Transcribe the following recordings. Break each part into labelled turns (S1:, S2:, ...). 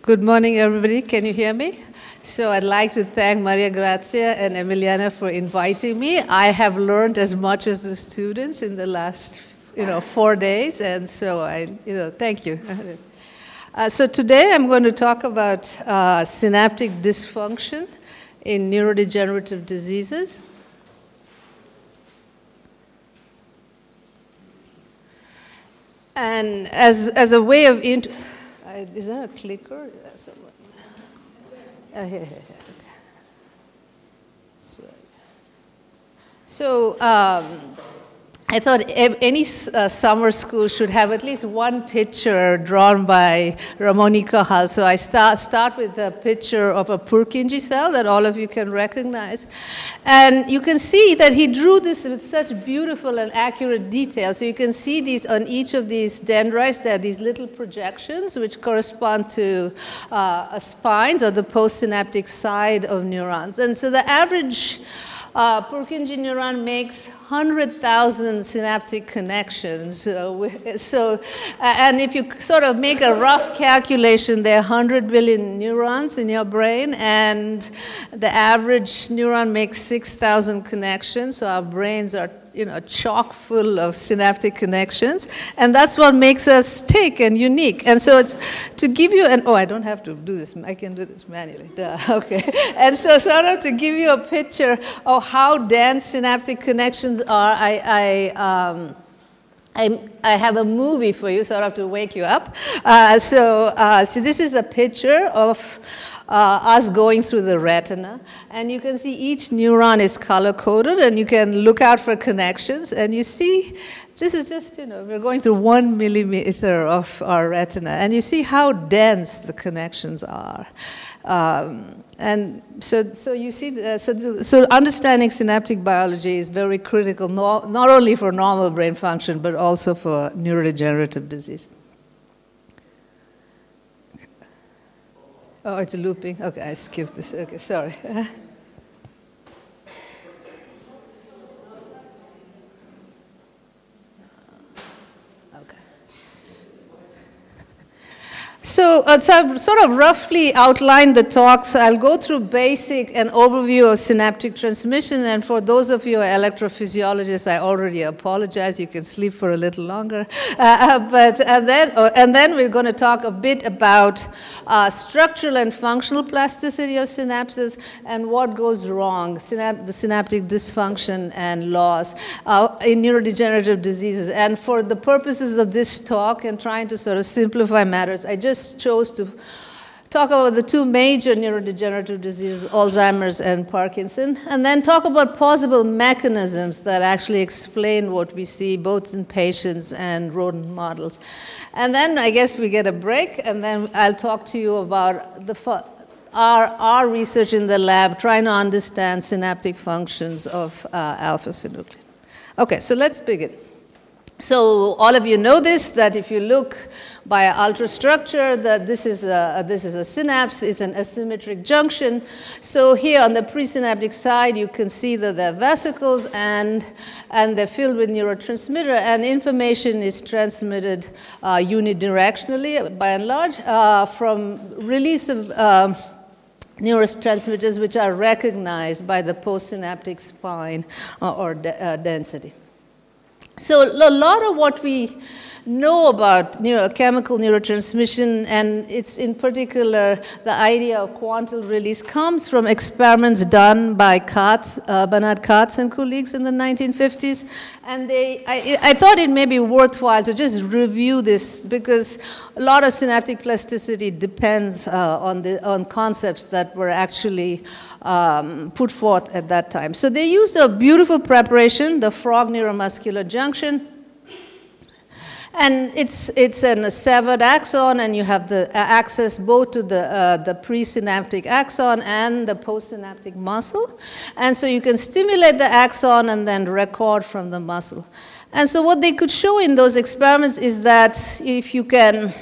S1: Good morning, everybody. Can you hear me? So I'd like to thank Maria Grazia and Emiliana for inviting me. I have learned as much as the students in the last, 4 days, and so thank you. So today I'm going to talk about synaptic dysfunction in neurodegenerative diseases. And as a way of is there a clicker? Here. Okay. So I thought any summer school should have at least one picture drawn by Ramon y Cajal. So I start with a picture of a Purkinje cell that all of you can recognize. And you can see that he drew this with such beautiful and accurate detail. So you can see these on each of these dendrites, there are these little projections which correspond to spines or the postsynaptic side of neurons. And so the average Purkinje neuron makes 100,000 synaptic connections. And if you sort of make a rough calculation, there are 100 billion neurons in your brain, and the average neuron makes 6,000 connections. So our brains are chock full of synaptic connections, and that's what makes us tick and unique. And so it's to give you I don't have to do this, I can do this manually, okay. And so sort of to give you a picture of how dense synaptic connections are, I have a movie for you, sort of to wake you up. So this is a picture of us going through the retina, and you can see each neuron is color-coded, and you can look out for connections, and you see this is just, we're going through 1 millimeter of our retina, and you see how dense the connections are. And so you see, so understanding synaptic biology is very critical, not only for normal brain function, but also for neurodegenerative disease. Oh, it's looping. Okay, I skipped this. Okay, sorry. So I've sort of roughly outlined the talk, so I'll go through basic and overview of synaptic transmission, and for those of you who are electrophysiologists, I already apologize, you can sleep for a little longer. And then we're going to talk a bit about structural and functional plasticity of synapses and what goes wrong, the synaptic dysfunction and loss in neurodegenerative diseases. And for the purposes of this talk and trying to sort of simplify matters, I just chose to talk about the two major neurodegenerative diseases, Alzheimer's and Parkinson, and then talk about possible mechanisms that actually explain what we see both in patients and rodent models. And then I guess we get a break, and then I'll talk to you about our research in the lab trying to understand synaptic functions of alpha-synuclein. Okay, so let's begin. So all of you know this, that if you look by ultrastructure, that this is a synapse, it's an asymmetric junction. So here on the presynaptic side, you can see that there are vesicles, and they're filled with neurotransmitter, and information is transmitted unidirectionally, by and large, from release of neurotransmitters which are recognized by the postsynaptic spine or density. So a lot of what we know about chemical neurotransmission, and it's in particular the idea of quantal release, comes from experiments done by Bernard Katz and colleagues in the 1950s. And I thought it may be worthwhile to just review this, because a lot of synaptic plasticity depends on concepts that were actually put forth at that time. So they used a beautiful preparation, the frog neuromuscular junction. And it's a severed axon, and you have the access both to the presynaptic axon and the postsynaptic muscle. And so you can stimulate the axon and then record from the muscle. And so what they could show in those experiments is that if you can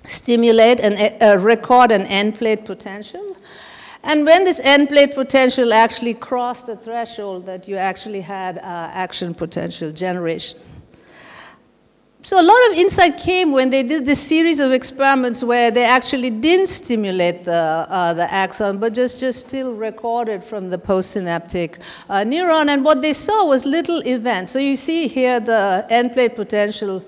S1: stimulate and record an end plate potential, and when this end plate potential actually crossed the threshold, that you actually had action potential generation. So a lot of insight came when they did this series of experiments where they actually didn't stimulate the axon, but just still recorded from the postsynaptic neuron. And what they saw was little events. So you see here the end plate potential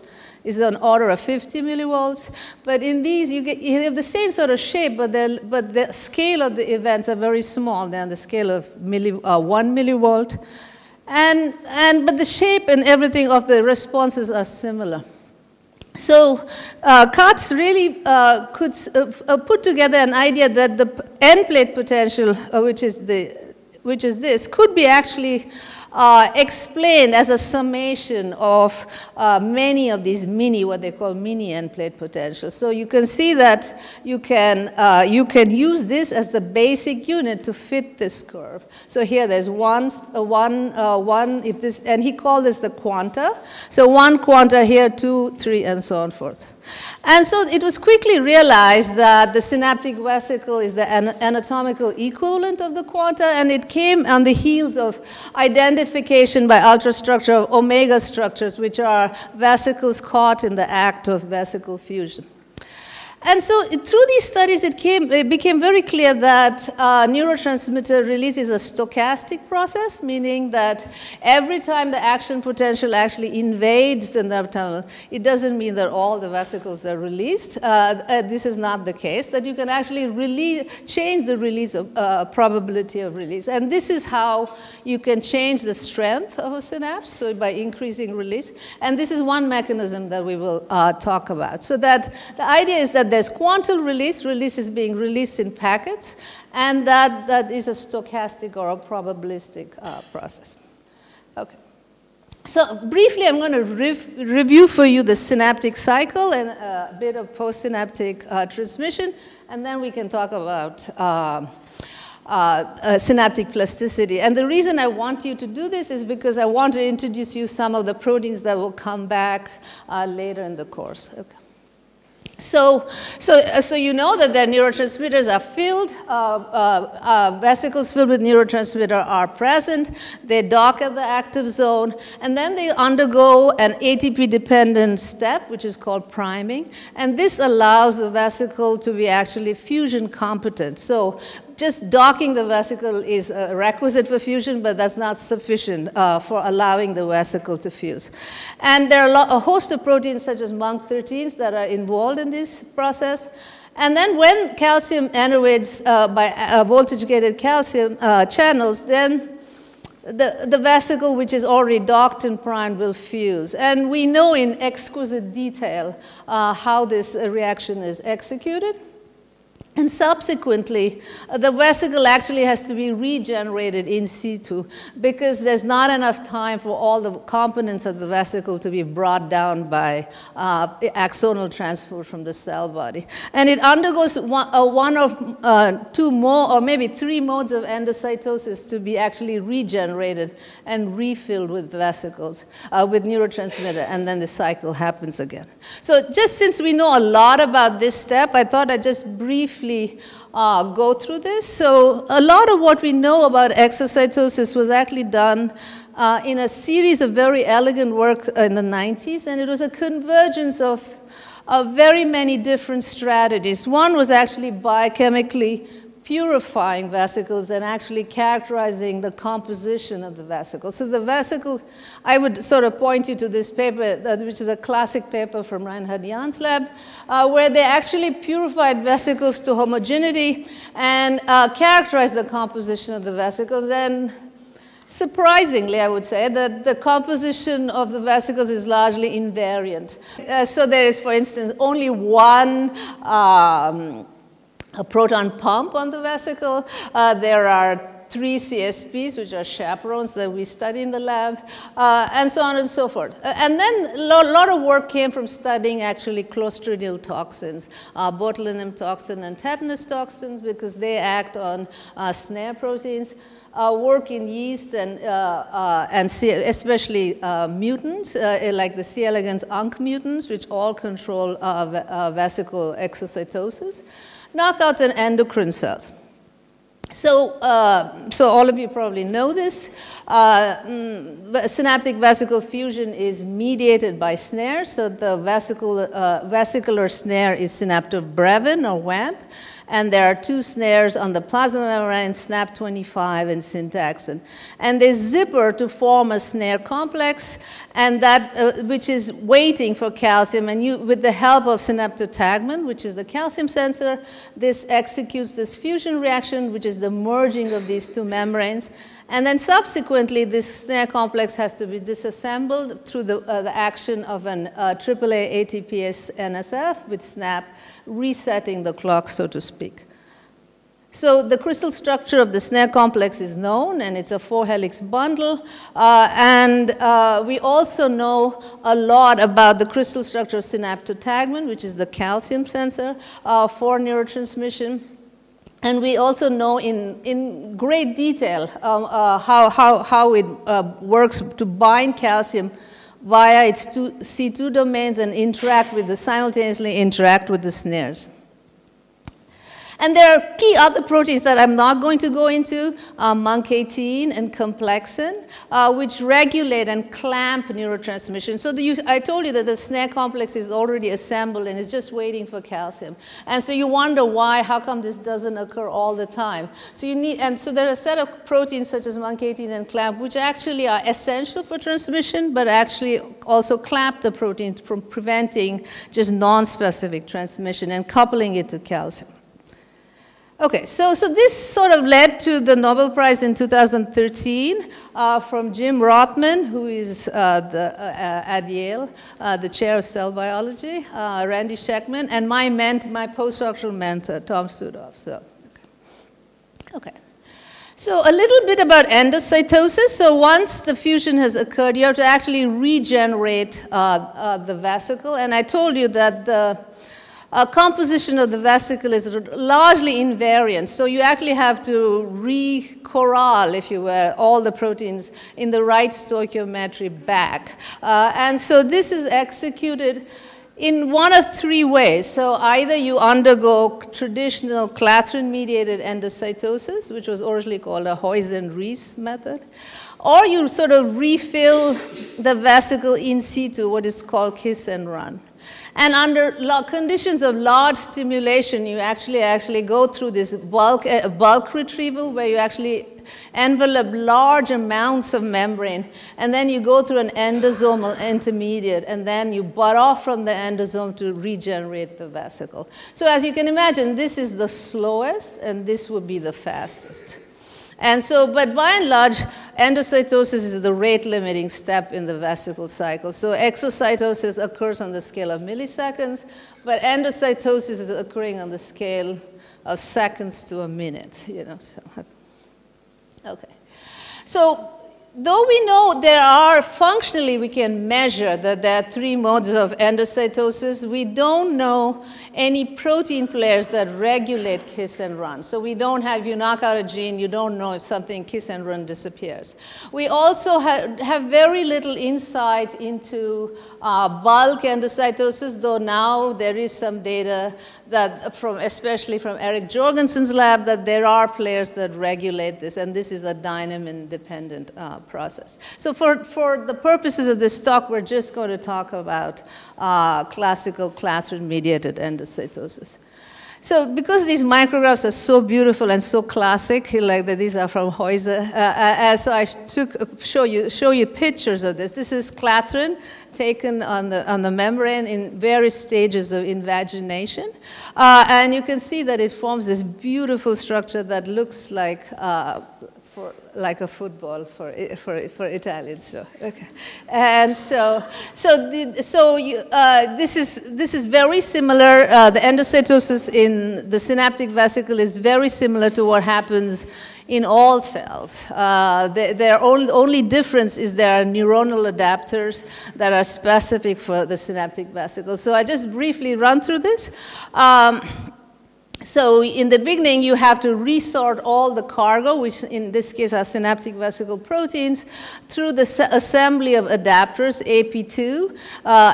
S1: is on order of 50 millivolts. But in these, you have the same sort of shape, but the scale of the events are very small. They're on the scale of 1 millivolt. But the shape and everything of the responses are similar. So Katz really could put together an idea that the end plate potential, which is this, could be actually explained as a summation of many of these what they call mini end plate potentials. So you can see that you can use this as the basic unit to fit this curve. So here there's one, if this, and he called this the quanta. So 1 quanta here, 2, 3, and so on forth. And so it was quickly realized that the synaptic vesicle is the anatomical equivalent of the quanta, and it came on the heels of identification by ultrastructure of omega structures, which are vesicles caught in the act of vesicle fusion. And so through these studies, it became very clear that neurotransmitter release is a stochastic process, meaning that every time the action potential actually invades the nerve tunnel, it doesn't mean that all the vesicles are released. This is not the case, that you can actually change the release of, probability of release. And this is how you can change the strength of a synapse, so by increasing release. And this is one mechanism that we will talk about. So that the idea is that there's quantal release. Release is being released in packets, and that is a stochastic or a probabilistic process. Okay. So briefly, I'm going to review for you the synaptic cycle and a bit of postsynaptic transmission, and then we can talk about synaptic plasticity. And the reason I want you to do this is because I want to introduce you some of the proteins that will come back later in the course. Okay. So you know that their neurotransmitters are filled, vesicles filled with neurotransmitter are present, they dock at the active zone, and then they undergo an ATP-dependent step, which is called priming, and this allows the vesicle to be actually fusion competent. So just docking the vesicle is a requisite for fusion, but that's not sufficient for allowing the vesicle to fuse. And there are a host of proteins such as MUNC13s that are involved in this process. And then when calcium innervates by voltage-gated calcium channels, then the vesicle, which is already docked and primed, will fuse. And we know in exquisite detail how this reaction is executed. And subsequently, the vesicle actually has to be regenerated in situ because there's not enough time for all the components of the vesicle to be brought down by axonal transport from the cell body. And it undergoes one of 2 more, or maybe 3 modes of endocytosis to be actually regenerated and refilled with vesicles, with neurotransmitter, and then the cycle happens again. So just since we know a lot about this step, I thought I'd just briefly go through this. So a lot of what we know about exocytosis was actually done in a series of very elegant work in the 90s, and it was a convergence of very many different strategies. One was actually biochemically purifying vesicles and actually characterizing the composition of the vesicle. So the vesicle, I would sort of point you to this paper, which is a classic paper from Reinhard Jahn's lab, where they actually purified vesicles to homogeneity and characterized the composition of the vesicles. And surprisingly, I would say that the composition of the vesicles is largely invariant. So there is, for instance, only one a proton pump on the vesicle. There are 3 CSPs, which are chaperones that we study in the lab, and so on and so forth. And then a lot of work came from studying actually clostridial toxins, botulinum toxin and tetanus toxins, because they act on snare proteins. Work in yeast and especially mutants, like the C. elegans UNC mutants, which all control vesicle exocytosis. Knockouts in endocrine cells. So, so all of you probably know this. Synaptic vesicle fusion is mediated by Snares. So the vesicular snare is synaptobrevin or WAMP. And there are two snares on the plasma membrane, SNAP25 and syntaxin. And they zipper to form a snare complex, and that, which is waiting for calcium. And you, with the help of synaptotagmin, which is the calcium sensor, this executes this fusion reaction, which is the merging of these two membranes. And then subsequently, this snare complex has to be disassembled through the action of an AAA ATPase NSF with SNAP, resetting the clock, so to speak. So the crystal structure of the snare complex is known, and it's a 4-helix bundle. We also know a lot about the crystal structure of synaptotagmin, which is the calcium sensor for neurotransmission. And we also know in great detail how it works to bind calcium via its C2 domains and simultaneously interact with the snares. And there are key other proteins that I'm not going to go into, MUNC18 and complexin, which regulate and clamp neurotransmission. So I told you that the snare complex is already assembled and is just waiting for calcium. And so you wonder why, how come this doesn't occur all the time? So so there are a set of proteins such as MUNC18 and clamp, which actually are essential for transmission, but actually also clamp the protein from preventing just non-specific transmission and coupling it to calcium. Okay, so this sort of led to the Nobel Prize in 2013 from Jim Rothman, who is at Yale, the chair of cell biology, Randy Sheckman, and my postdoctoral mentor, Tom Sudoff. So, okay. So a little bit about endocytosis. So once the fusion has occurred, you have to actually regenerate the vesicle. And I told you that the composition of the vesicle is largely invariant. So you actually have to re-corral, if you will, all the proteins in the right stoichiometry back. And so this is executed in one of three ways. So either you undergo traditional Clathrin-mediated endocytosis, which was originally called a Huysen-Rees method, or you sort of refill the vesicle in situ, what is called kiss and run. And under conditions of large stimulation, you actually go through this bulk retrieval where you actually envelope large amounts of membrane, and then you go through an endosomal intermediate, and then you butt off from the endosome to regenerate the vesicle. So as you can imagine, this is the slowest, and this would be the fastest. And so, but by and large, endocytosis is the rate-limiting step in the vesicle cycle. So exocytosis occurs on the scale of milliseconds, but endocytosis is occurring on the scale of seconds to a minute, you know. So, okay. So though we know functionally we can measure that there are three modes of endocytosis, we don't know any protein players that regulate kiss and run. So we don't have, if you knock out a gene, you don't know if something kiss and run disappears. We also have very little insight into bulk endocytosis, though now there is some data that especially from Eric Jorgensen's lab, that there are players that regulate this, and this is a dynamin-dependent process. So for the purposes of this talk, we're just going to talk about classical Clathrin-mediated endocytosis. So because these micrographs are so beautiful and so classic, like that these are from Huysen, so I show you pictures of this. This is Clathrin taken on the membrane in various stages of invagination. And you can see that it forms this beautiful structure that looks like a football for Italians. So, okay. And this is very similar. The endocytosis in the synaptic vesicle is very similar to what happens in all cells. Their only difference is there are neuronal adapters that are specific for the synaptic vesicle. So I just briefly run through this. So in the beginning, you have to resort all the cargo, which in this case are synaptic vesicle proteins, through the assembly of adapters, AP2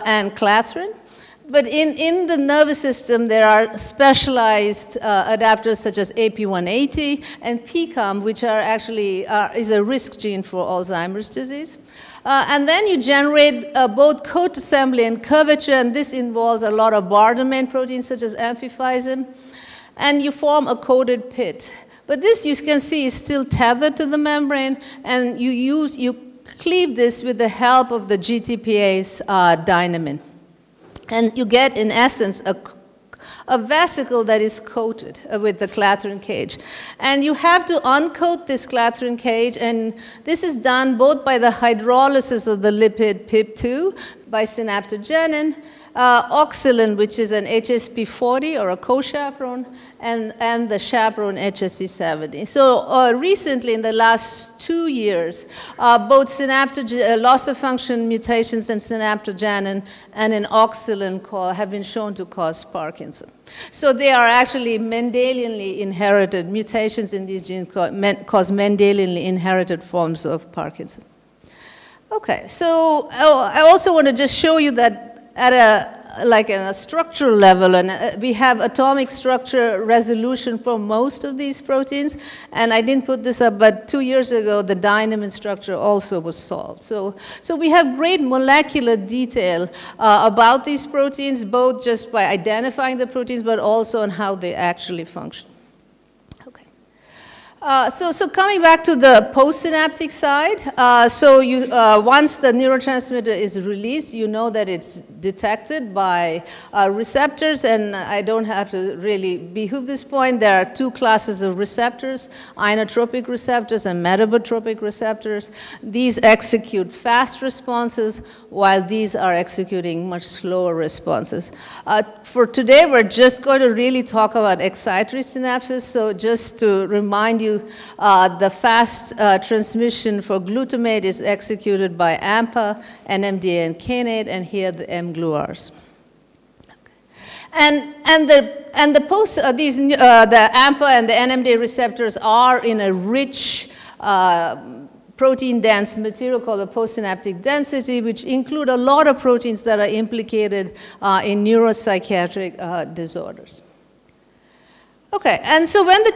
S1: and Clathrin. But in the nervous system, there are specialized adapters such as AP180 and PCAM, which are actually is a risk gene for Alzheimer's disease. And then you generate both coat assembly and curvature, and this involves a lot of bar domain proteins such as amphiphysin, and you form a coated pit. But this, you can see, is still tethered to the membrane, and you cleave this with the help of the GTPase dynamin. And you get, in essence, a vesicle that is coated with the Clathrin cage. And you have to uncoat this Clathrin cage, and this is done both by the hydrolysis of the lipid PIP2 by synaptogenin, oxalin, which is an HSP40 or a co-chaperone, and the chaperone HSC70. So recently, in the last 2 years, both loss of function mutations in synaptogenin and in oxalin have been shown to cause Parkinson. So they are actually Mendelianly inherited. Mutations in these genes cause Mendelianly inherited forms of Parkinson. Okay, so I also want to just show you that at a structural level, and we have atomic structure resolution for most of these proteins, and I didn't put this up, but 2 years ago, the dynamin structure also was solved. So we have great molecular detail about these proteins, both just by identifying the proteins, but also on how they actually function. So coming back to the postsynaptic side, once the neurotransmitter is released, you know that it's detected by receptors, and I don't have to really behoove this point. There are two classes of receptors, inotropic receptors and metabotropic receptors. These execute fast responses, while these are executing much slower responses. For today, we're just going to really talk about excitatory synapses, so just to remind you, the fast transmission for glutamate is executed by AMPA, NMDA, and kainate, and here the mGluRs. And the AMPA and the NMDA receptors are in a rich protein-dense material called the postsynaptic density, which include a lot of proteins that are implicated in neuropsychiatric disorders. Okay, and so when the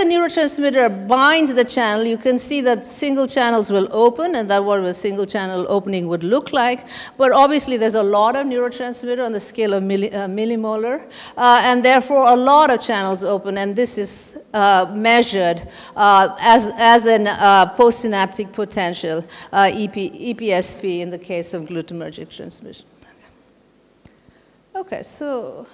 S1: neurotransmitter binds the channel, you can see that single channels will open, and that's what a single channel opening would look like. But obviously, there's a lot of neurotransmitter on the scale of millimolar, and therefore a lot of channels open, and this is measured as an postsynaptic potential, EPSP, in the case of glutamatergic transmission. Okay, so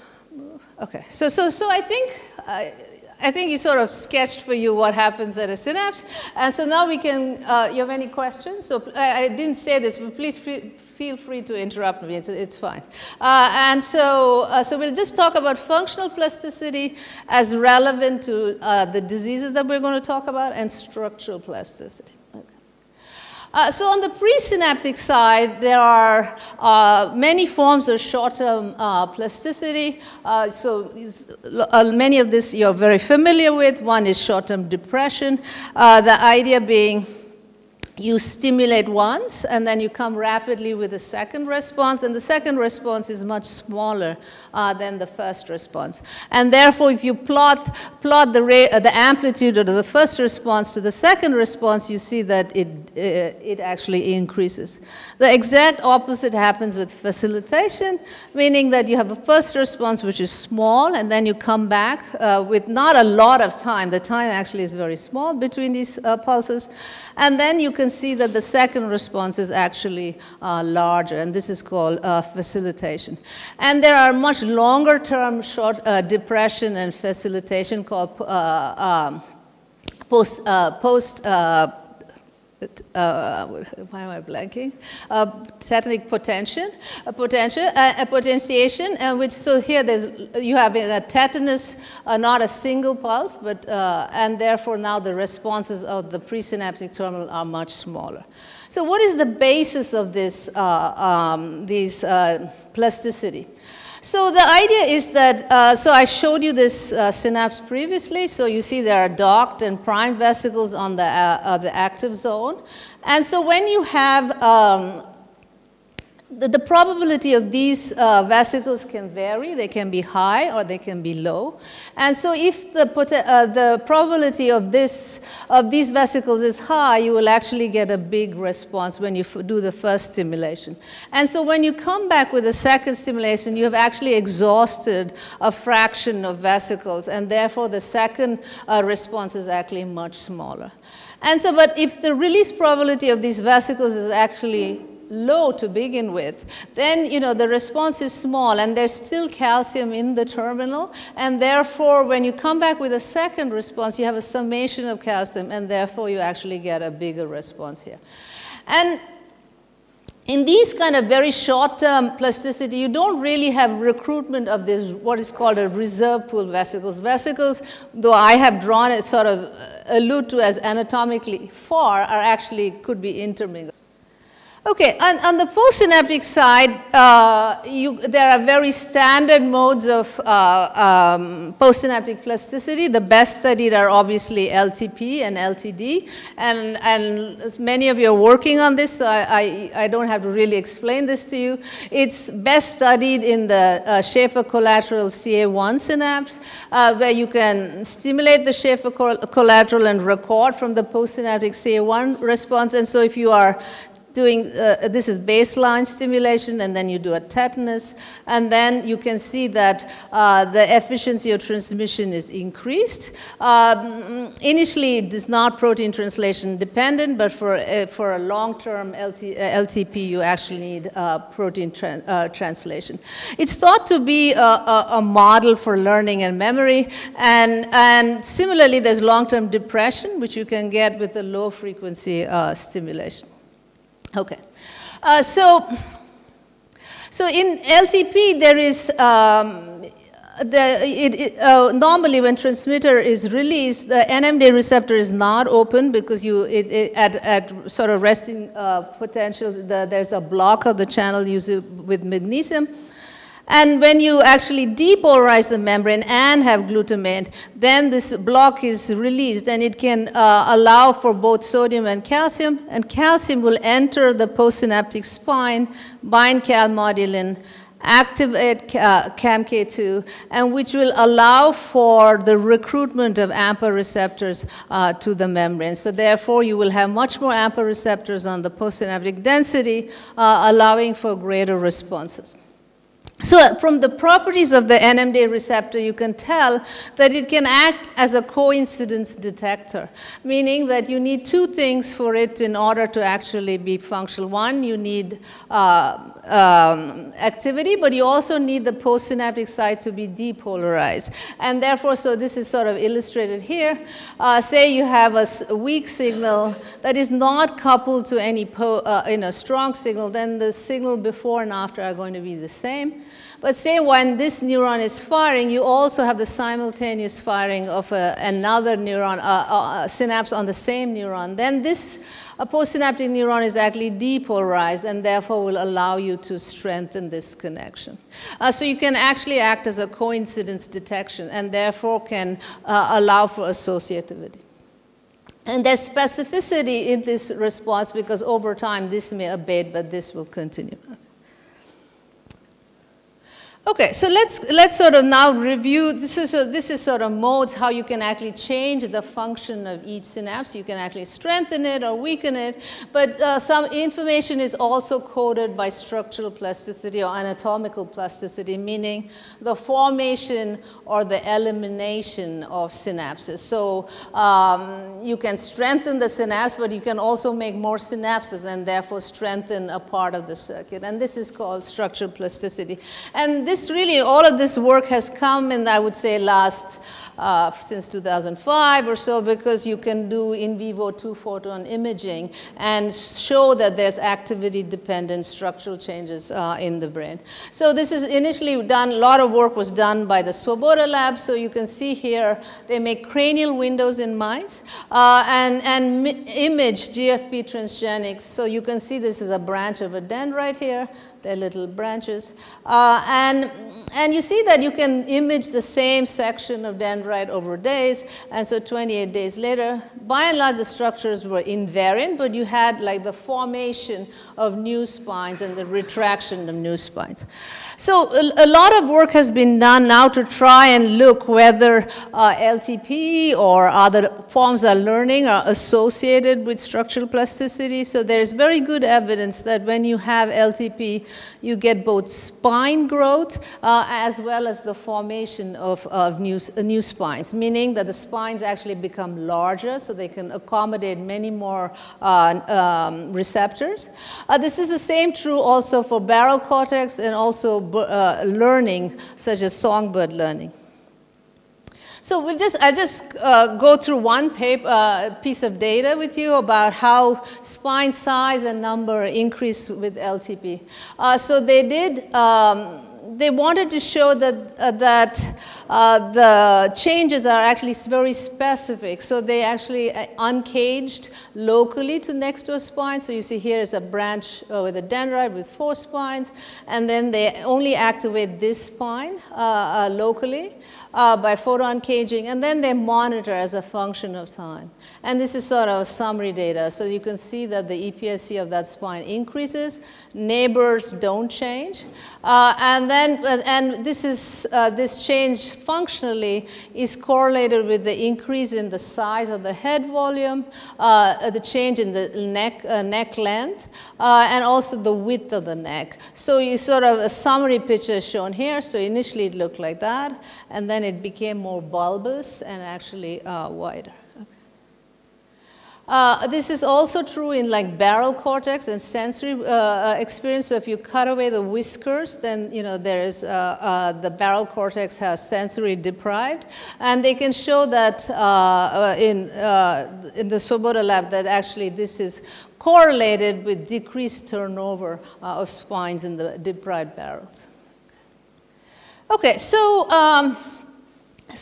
S1: I think you sort of sketched for you what happens at a synapse. And so now we can, you have any questions? So I didn't say this, but please feel free to interrupt me. It's fine. So we'll just talk about functional plasticity as relevant to the diseases that we're going to talk about, and structural plasticity. So on the presynaptic side, there are many forms of short-term plasticity. Many of this you're very familiar with. One is short-term depression. The idea being you stimulate once, and then you come rapidly with a second response, and the second response is much smaller than the first response. And therefore, if you plot the amplitude of the first response to the second response, you see that it actually increases. The exact opposite happens with facilitation, meaning that you have a first response which is small, and then you come back with not a lot of time. The time actually is very small between these pulses. And then you can see that the second response is actually larger, and this is called facilitation. And there are much longer term short depression and facilitation called why am I blanking? Tetanic potentiation, which, so here you have a tetanus, not a single pulse, but, and therefore now the responses of the presynaptic terminal are much smaller. So what is the basis of this, plasticity? So the idea is that, so I showed you this synapse previously. So you see there are docked and primed vesicles on the active zone. And so when you have the probability of these vesicles can vary. They can be high or they can be low. And so if the probability of these vesicles is high, you will actually get a big response when you do the first stimulation. And so when you come back with a second stimulation, you have actually exhausted a fraction of vesicles, and therefore the second response is actually much smaller. And so, but if the release probability of these vesicles is actually low to begin with, then the response is small and there's still calcium in the terminal, and therefore when you come back with a second response, you have a summation of calcium, and therefore you actually get a bigger response here. And in these kind of very short-term plasticity, you don't really have recruitment of this, what is called a reserve pool vesicles. Vesicles, though I have drawn it sort of allude to as anatomically far, are actually could be intermingled. Okay, on the postsynaptic side, there are very standard modes of postsynaptic plasticity. The best studied are obviously LTP and LTD, and many of you are working on this, so I don't have to really explain this to you. It's best studied in the Schaefer collateral CA1 synapse, where you can stimulate the Schaefer collateral and record from the postsynaptic CA1 response. And so if you are doing, this is baseline stimulation, and then you do a tetanus, and then you can see that the efficiency of transmission is increased. Initially, it is not protein translation dependent, but for a long-term LTP, you actually need protein translation. It's thought to be a model for learning and memory, and similarly, there's long-term depression, which you can get with the low-frequency stimulation. Okay, so in LTP there is normally when transmitter is released, the NMDA receptor is not open because at sort of resting potential there's a block of the channel used with magnesium. And when you actually depolarize the membrane and have glutamate, then this block is released, and it can allow for both sodium and calcium will enter the postsynaptic spine, bind calmodulin, activate CAMK2, and which will allow for the recruitment of AMPA receptors to the membrane. So therefore, you will have much more AMPA receptors on the postsynaptic density, allowing for greater responses. So from the properties of the NMDA receptor, you can tell that it can act as a coincidence detector, meaning that you need two things for it in order to actually be functional. One, you need activity, but you also need the postsynaptic site to be depolarized. And therefore, so this is sort of illustrated here. Say you have a weak signal that is not coupled to any strong signal, then the signal before and after are going to be the same. But say when this neuron is firing, you also have the simultaneous firing of another neuron, synapse on the same neuron. Then this postsynaptic neuron is actually depolarized and therefore will allow you to strengthen this connection. So you can actually act as a coincidence detection and therefore can allow for associativity. And there's specificity in this response because over time this may abate, but this will continue. Okay, so let's sort of now review. This is sort of modes how you can actually change the function of each synapse. You can actually strengthen it or weaken it, but some information is also coded by structural plasticity or anatomical plasticity, meaning the formation or the elimination of synapses. So you can strengthen the synapse, but you can also make more synapses and therefore strengthen a part of the circuit. And this is called structural plasticity. And this really, all of this work has come in, I would say, since 2005 or so, because you can do in vivo 2-photon imaging and show that there's activity-dependent structural changes in the brain. So this is initially done, a lot of work was done by the Swoboda lab. So you can see here, they make cranial windows in mice and image GFP transgenics. So you can see this is a branch of a dendrite here. They're little branches. And you see that you can image the same section of dendrite over days. And so 28 days later, by and large, the structures were invariant, but you had like the formation of new spines and the retraction of new spines. So a lot of work has been done now to try and look whether LTP or other forms of learning are associated with structural plasticity. So there is very good evidence that when you have LTP, you get both spine growth as well as the formation of new spines, meaning that the spines actually become larger so they can accommodate many more receptors. This is the same true also for barrel cortex and also learning such as songbird learning. So I'll just go through one piece of data with you about how spine size and number increase with LTP. So they wanted to show that, the changes are actually very specific. So they actually uncaged locally to next to a spine. So you see here is a branch with a dendrite with 4 spines. And then they only activate this spine locally by photon caging. And then they monitor as a function of time. And this is sort of summary data. So you can see that the EPSC of that spine increases. Neighbors don't change. And this change functionally is correlated with the increase in the size of the head volume, the change in the neck length, and also the width of the neck. So you sort of, a summary picture is shown here. So initially it looked like that, and then it became more bulbous and actually wider. This is also true in like barrel cortex and sensory experience. So if you cut away the whiskers, then there is the barrel cortex has sensory deprived, and they can show that in the Swoboda lab that actually this is correlated with decreased turnover of spines in the deprived barrels. Okay, so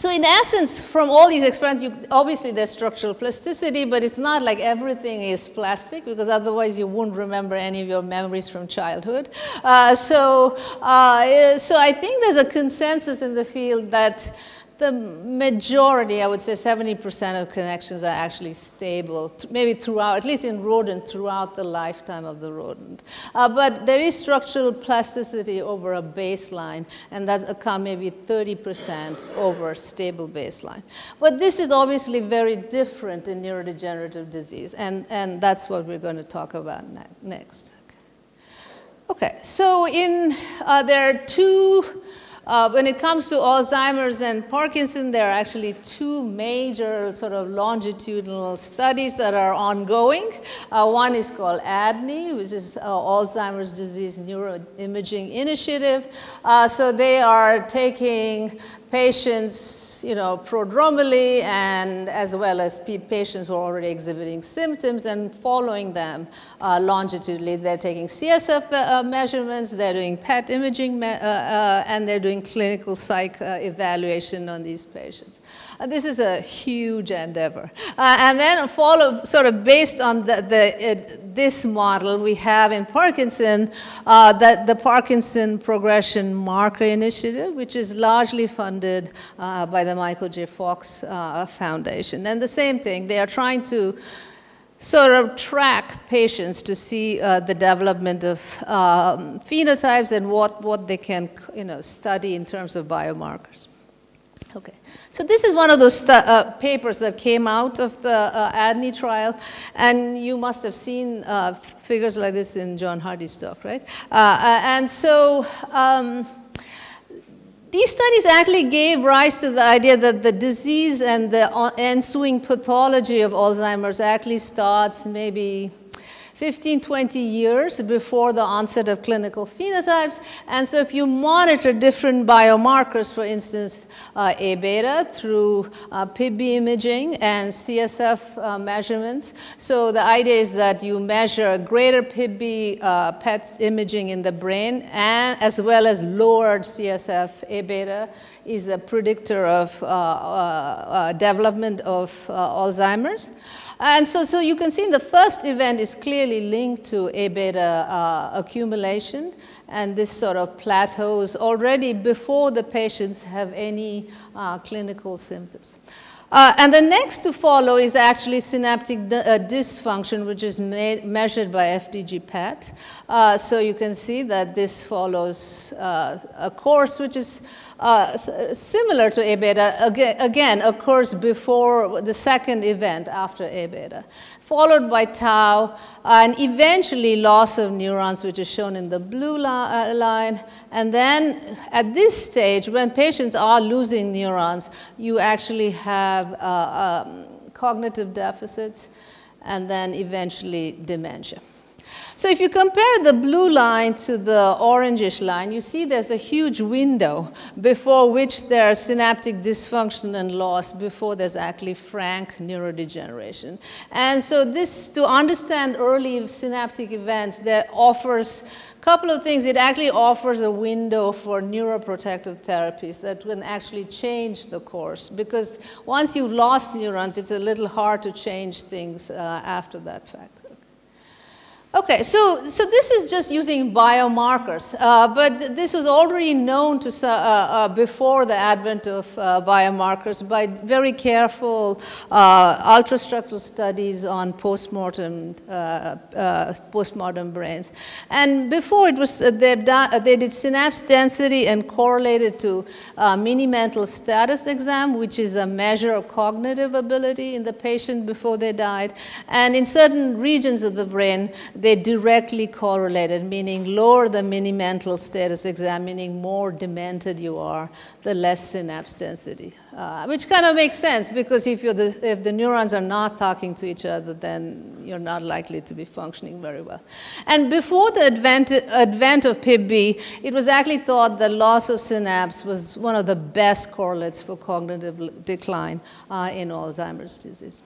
S1: in essence, from all these experiments, obviously there's structural plasticity, but it's not like everything is plastic, because otherwise you wouldn't remember any of your memories from childhood. So I think there's a consensus in the field that the majority, I would say 70% of connections are actually stable, maybe throughout, at least in rodent, throughout the lifetime of the rodent. But there is structural plasticity over a baseline, and that's maybe 30% over stable baseline. But this is obviously very different in neurodegenerative disease, and that's what we're going to talk about next. Okay, so there are two. When it comes to Alzheimer's and Parkinson, there are actually 2 major sort of longitudinal studies that are ongoing. One is called ADNI, which is Alzheimer's Disease Neuroimaging Initiative. So they are taking patients prodromally, and as well as patients who are already exhibiting symptoms, and following them longitudinally. They're taking CSF measurements, they're doing PET imaging, and they're doing clinical psych evaluation on these patients. This is a huge endeavor. And then sort of based on this model, we have in Parkinson the Parkinson Progression Marker Initiative, which is largely funded by the Michael J. Fox Foundation. And the same thing, they are trying to sort of track patients to see the development of phenotypes and what they can study in terms of biomarkers. Okay, so this is one of those papers that came out of the ADNI trial, and you must have seen figures like this in John Hardy's talk, right? And so these studies actually gave rise to the idea that the disease and the ensuing pathology of Alzheimer's actually starts maybe 15, 20 years before the onset of clinical phenotypes. And so if you monitor different biomarkers, for instance, A-beta through PIB imaging and CSF measurements. So the idea is that you measure greater PIB PET imaging in the brain, and as well as lowered CSF A-beta is a predictor of development of Alzheimer's. And so you can see the first event is clearly linked to A beta accumulation, and this sort of plateaus already before the patients have any clinical symptoms. And the next to follow is actually synaptic dysfunction, which is measured by FDG PET. So you can see that this follows a course which is similar to A beta, again occurs before the second event after A beta, followed by tau, and eventually loss of neurons, which is shown in the blue line. And then at this stage, when patients are losing neurons, you actually have cognitive deficits, and then eventually dementia. So if you compare the blue line to the orangish line, you see there's a huge window before which there's synaptic dysfunction and loss before there's actually frank neurodegeneration. And so this, to understand early synaptic events, that offers a couple of things. It actually offers a window for neuroprotective therapies that can actually change the course, because once you've lost neurons, it's a little hard to change things after that fact. Okay, so this is just using biomarkers, but this was already known to before the advent of biomarkers by very careful ultrastructural studies on postmortem brains. And before it was, they did synapse density and correlated to mini-mental status exam, which is a measure of cognitive ability in the patient before they died. And in certain regions of the brain, they directly correlated, meaning lower the mini-mental status exam, meaning more demented you are, the less synapse density, which kind of makes sense, because if the neurons are not talking to each other, then you're not likely to be functioning very well. And before the advent of PIB-B, it was actually thought that loss of synapse was one of the best correlates for cognitive decline in Alzheimer's disease.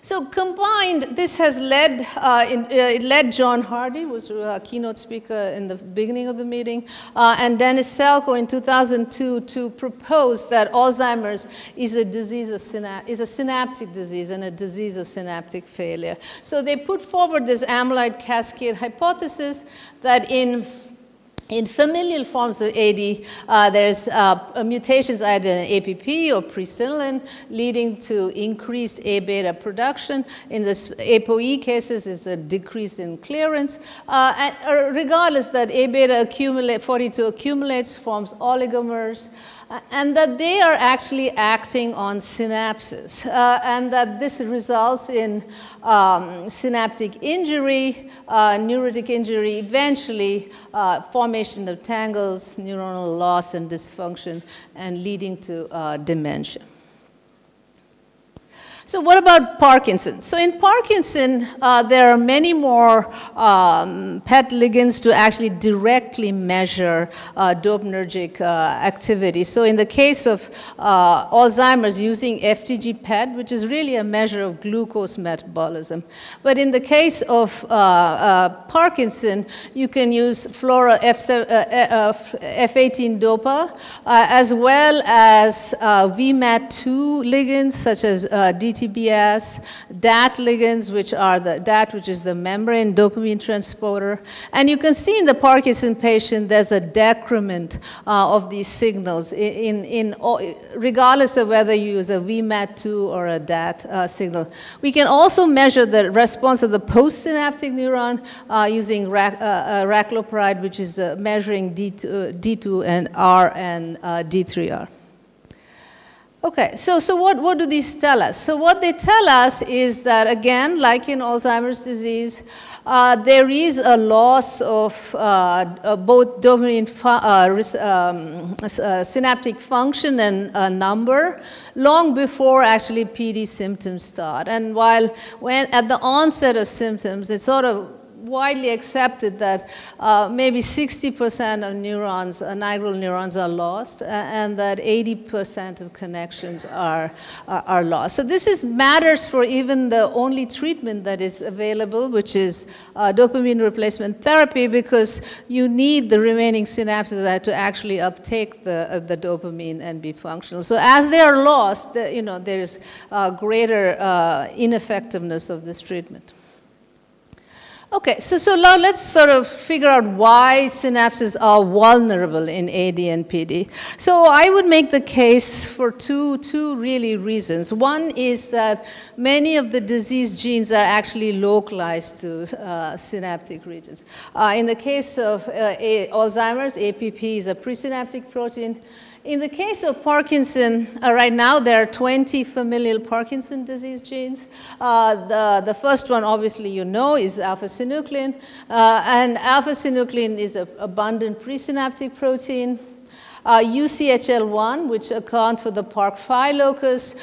S1: So combined, this has led, it led John Hardy, who was a keynote speaker in the beginning of the meeting, and Dennis Selko in 2002 to propose that Alzheimer's is a disease of is a synaptic disease and a disease of synaptic failure. So they put forward this amyloid cascade hypothesis that in familial forms of AD, there's mutations either in APP or presenilin, leading to increased A beta production. In the ApoE cases, it's a decrease in clearance. And regardless that A beta 42 accumulates, forms oligomers, and that they are actually acting on synapses, and that this results in synaptic injury, neurotic injury, eventually formation of tangles, neuronal loss and dysfunction, and leading to dementia. So what about Parkinson? So in Parkinson, there are many more PET ligands to actually directly measure dopaminergic activity. So in the case of Alzheimer's, using FDG PET, which is really a measure of glucose metabolism. But in the case of Parkinson, you can use Flora F18 dopa, as well as VMAT2 ligands, such as DTBS, DAT ligands, which are the DAT, which is the membrane dopamine transporter. And you can see in the Parkinson patient, there's a decrement of these signals, regardless of whether you use a VMAT2 or a DAT signal. We can also measure the response of the postsynaptic neuron using raclopride, which is measuring D2 and R and D3R. Okay, so what do these tell us? So what they tell us is that, again, like in Alzheimer's disease, there is a loss of both dopamine synaptic function and number long before actually PD symptoms start. And while at the onset of symptoms, it's sort of widely accepted that maybe 60% of neurons, nigral neurons, are lost, and that 80% of connections are lost. So this matters for even the only treatment that is available, which is dopamine replacement therapy, because you need the remaining synapses to actually uptake the dopamine and be functional. So as they are lost, there is greater ineffectiveness of this treatment. Okay, so now let's sort of figure out why synapses are vulnerable in AD and PD. So I would make the case for two really reasons. One is that many of the disease genes are actually localized to synaptic regions. In the case of Alzheimer's, APP is a presynaptic protein. In the case of Parkinson, right now there are 20 familial Parkinson disease genes. The first one, obviously, is Alpha-Synuclein. And Alpha-Synuclein is an abundant presynaptic protein. UCHL1, which accounts for the PARC5 locus,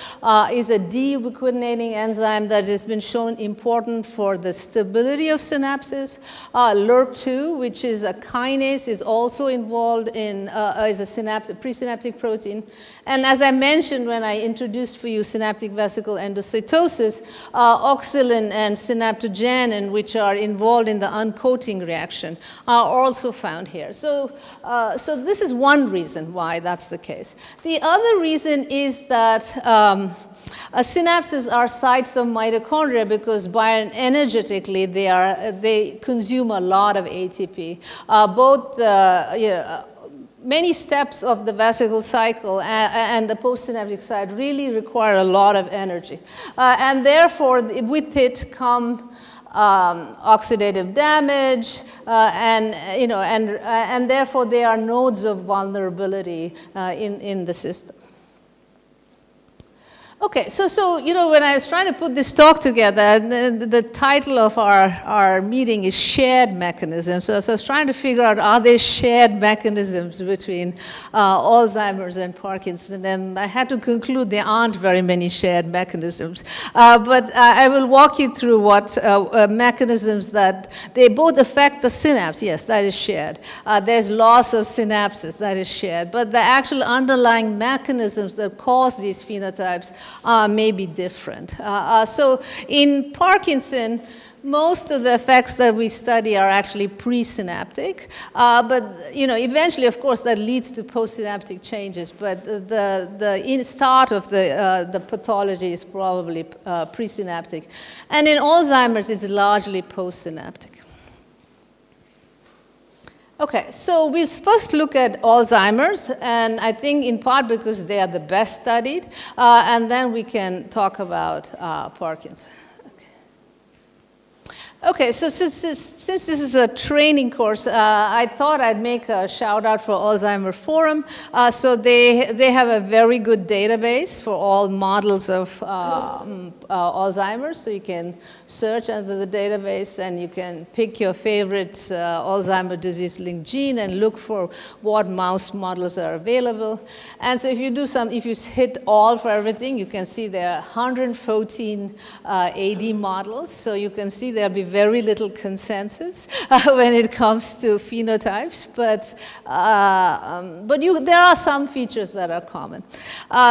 S1: is a deubiquitinating enzyme that has been shown important for the stability of synapses. LRRK2, which is a kinase, is also involved in, is a presynaptic protein. And as I mentioned when I introduced for you synaptic vesicle endocytosis, oxalin and synaptogenin, which are involved in the uncoating reaction, are also found here. So this is one reason why that's the case. The other reason is that synapses are sites of mitochondria because bioenergetically they consume a lot of ATP. Both the many steps of the vesicle cycle and the postsynaptic side really require a lot of energy. And therefore, with it come oxidative damage, and therefore there are nodes of vulnerability in the system. Okay, so when I was trying to put this talk together, the title of our meeting is Shared Mechanisms. So I was trying to figure out, are there shared mechanisms between Alzheimer's and Parkinson? And I had to conclude there aren't very many shared mechanisms. But I will walk you through what mechanisms that they both affect the synapse. Yes, that is shared. There's loss of synapses, that is shared. But the actual underlying mechanisms that cause these phenotypes may be different. So in Parkinson, most of the effects that we study are actually presynaptic, but eventually, of course, that leads to postsynaptic changes. But the start of the pathology is probably presynaptic, and in Alzheimer's, it's largely postsynaptic. Okay, so we'll first look at Alzheimer's, and I think in part because they are the best studied, and then we can talk about Parkinson's. Okay, so since this is a training course, I thought I'd make a shout out for Alzheimer Forum. So they have a very good database for all models of Alzheimer's. So you can search under the database and you can pick your favorite Alzheimer disease-linked gene and look for what mouse models are available. And so if you hit all for everything, you can see there are 114 AD models. So you can see there'll be very little consensus when it comes to phenotypes, but there are some features that are common.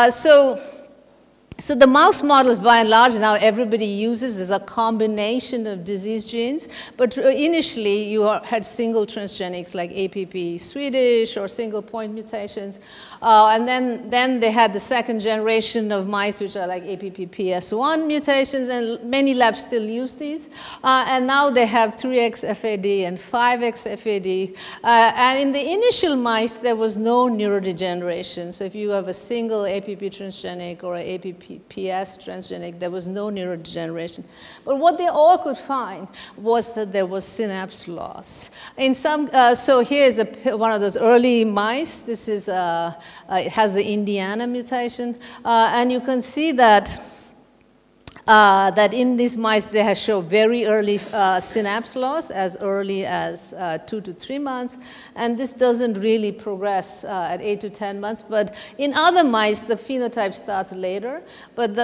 S1: So the mouse models, by and large, now everybody uses is a combination of disease genes. But initially, you had single transgenics like APP Swedish or single point mutations. And then they had the second generation of mice, which are like APP PS1 mutations. And many labs still use these. And now they have 3x FAD and 5x FAD. And in the initial mice, there was no neurodegeneration. So if you have a single APP transgenic or an APP PS transgenic, there was no neurodegeneration. But what they all could find was that there was synapse loss. In some, so here is one of those early mice. This is, it has the Indiana mutation. And you can see that that in these mice, they have shown very early synapse loss, as early as 2 to 3 months. And this doesn't really progress at 8 to 10 months. But in other mice, the phenotype starts later. But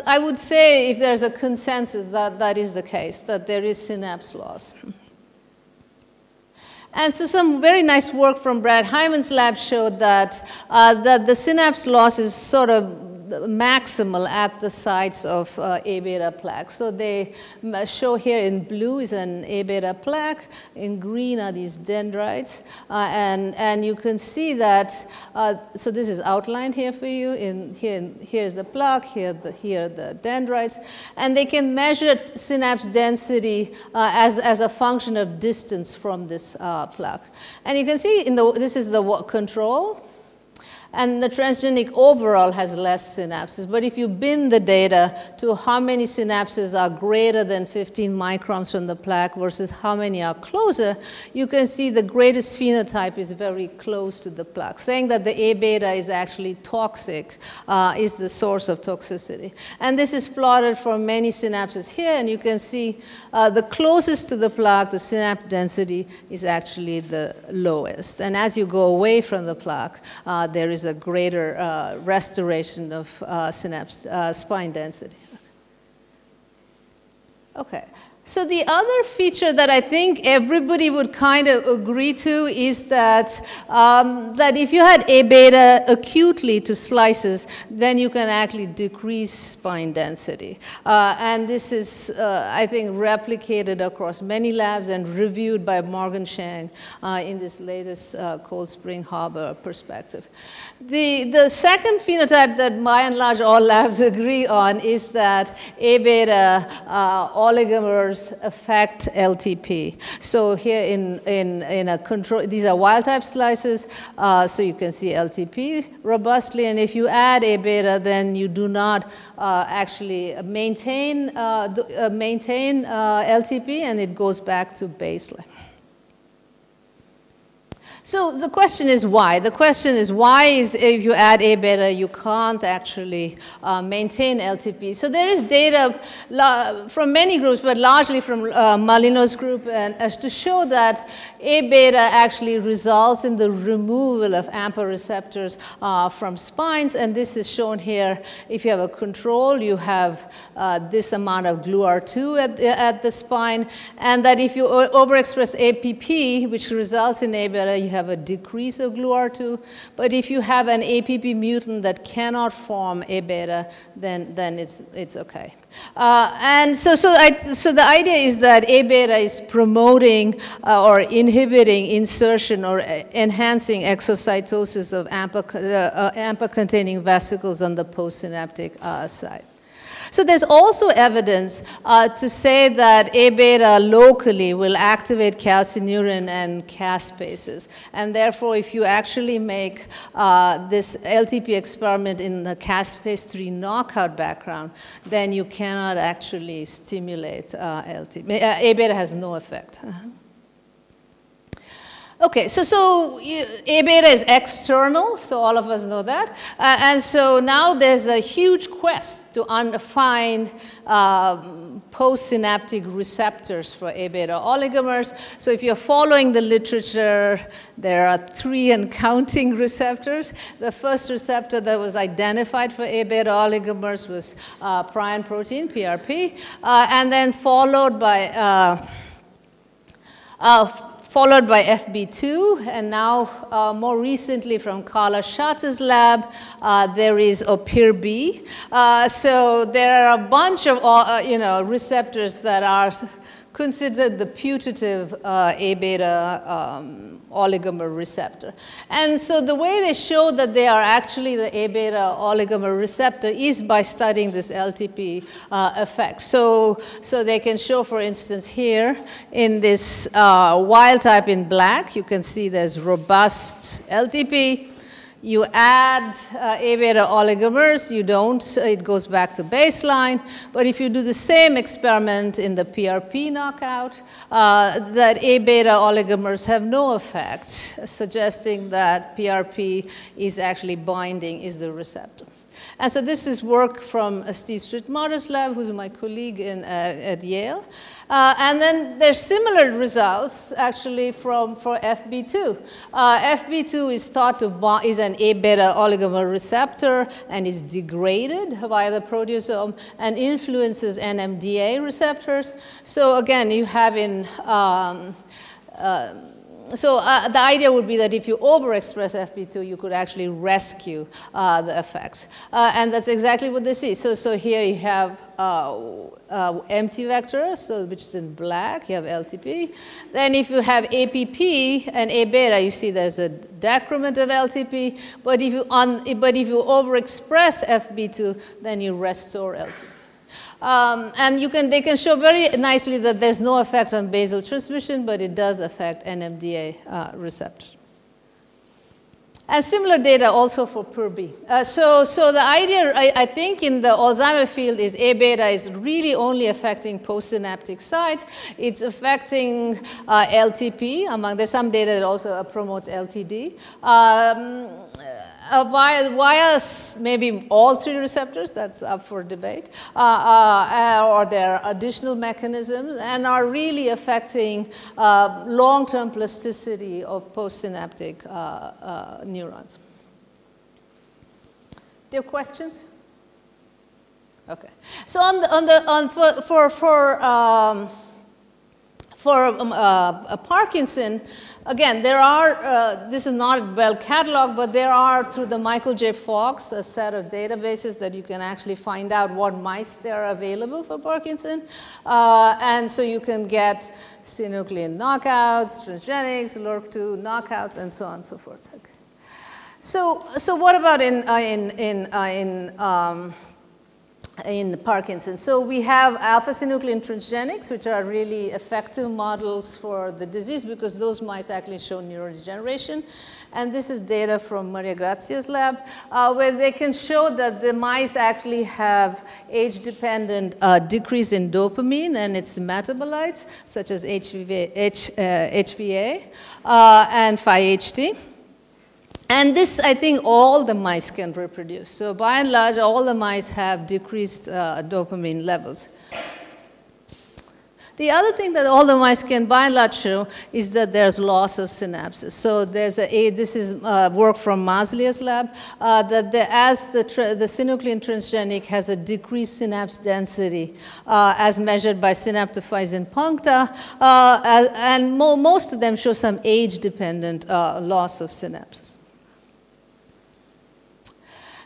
S1: I would say, if there's a consensus, that is the case, that there is synapse loss. And so some very nice work from Brad Hyman's lab showed that, that the synapse loss is sort of maximal at the sites of A beta plaque. So they show here in blue is an A beta plaque, in green are these dendrites, and you can see that, so this is outlined here for you, here's the plaque, here are the dendrites, and they can measure synapse density as a function of distance from this plaque. And you can see this is the control, and the transgenic overall has less synapses. But if you bin the data to how many synapses are greater than 15 microns from the plaque versus how many are closer, you can see the greatest phenotype is very close to the plaque. Saying that the A beta is actually toxic is the source of toxicity. And this is plotted for many synapses here, and you can see the closest to the plaque, the synapse density is actually the lowest. And as you go away from the plaque, there is a greater restoration of synapse spine density. Okay. So the other feature that I think everybody would kind of agree to is that, that if you had A beta acutely to slices, then you can actually decrease spine density. And this is, I think, replicated across many labs and reviewed by Morgan Shang in this latest Cold Spring Harbor perspective. The second phenotype that by and large all labs agree on is that A beta oligomers affect LTP. So here in a control, these are wild type slices, so you can see LTP robustly, and if you add A beta, then you do not actually maintain LTP, and it goes back to baseline. So the question is why? The question is why is if you add A beta, you can't actually maintain LTP. So there is data from many groups, but largely from Malino's group, and as to show that A beta actually results in the removal of AMPA receptors from spines, and this is shown here. If you have a control, you have this amount of GLUR2 at the spine, and that if you overexpress APP, which results in A beta, you have a decrease of GLUR2, but if you have an APP mutant that cannot form A beta, then it's okay. And so the idea is that A beta is promoting or inhibiting insertion or enhancing exocytosis of AMPA-containing vesicles on the postsynaptic side. So there's also evidence to say that A beta locally will activate calcineurin and caspases. And therefore, if you actually make this LTP experiment in the caspase-3 knockout background, then you cannot actually stimulate LTP. A beta has no effect. Okay, so A beta is external, so all of us know that. And so now there's a huge quest to find postsynaptic receptors for A beta oligomers. So if you're following the literature, there are 3 and counting receptors. The first receptor that was identified for A beta oligomers was prion protein, PRP, and then followed by FB2, and now more recently from Carla Schatz's lab, there is OPIR-B. So there are a bunch of receptors that are considered the putative A beta oligomer receptor. And so the way they show that they are actually the A beta oligomer receptor is by studying this LTP effect. So they can show, for instance, here in this wild type in black, you can see there's robust LTP. You add A beta oligomers, you don't, it goes back to baseline. But if you do the same experiment in the PRP knockout, that A beta oligomers have no effect, suggesting that PRP is actually binding, is the receptor. And so this is work from Steve Strittmacher's lab, who's my colleague at Yale. And then there's similar results actually for FB2. FB2 is thought to is an A beta oligomer receptor and is degraded by the proteasome and influences NMDA receptors. So again, you have in the idea would be that if you overexpress FB2, you could actually rescue the effects. And that's exactly what they see. So here you have empty vectors, which is in black. You have LTP. Then if you have APP and A beta, you see there's a decrement of LTP. But if you overexpress FB2, then you restore LTP. And they can show very nicely that there's no effect on basal transmission, but it does affect NMDA receptors. And similar data also for PERB. So the idea, I think, in the Alzheimer field is A beta is really only affecting postsynaptic sites. It's affecting LTP. There's some data that also promotes LTD. Via maybe all three receptors, that's up for debate, or there are additional mechanisms, and are really affecting long-term plasticity of postsynaptic neurons. Do you have questions? Okay. So for Parkinson, again, there are, this is not well cataloged, but there are, through the Michael J. Fox, a set of databases that you can actually find out what mice there are available for Parkinson. And so you can get synuclein knockouts, transgenics, LRRK2 knockouts, and so on and so forth. Okay. So what about in Parkinson? So we have alpha-synuclein transgenics, which are really effective models for the disease because those mice actually show neurodegeneration. And this is data from Maria Grazia's lab, where they can show that the mice actually have age-dependent decrease in dopamine and its metabolites, such as HVA and 5-HT. And this, I think, all the mice can reproduce. So by and large, all the mice have decreased dopamine levels. The other thing that all the mice can, by and large, show is that there's loss of synapses. So there's this is work from Maslia's lab, that as the synuclein transgenic has a decreased synapse density as measured by synaptophysin puncta, and most of them show some age-dependent loss of synapses.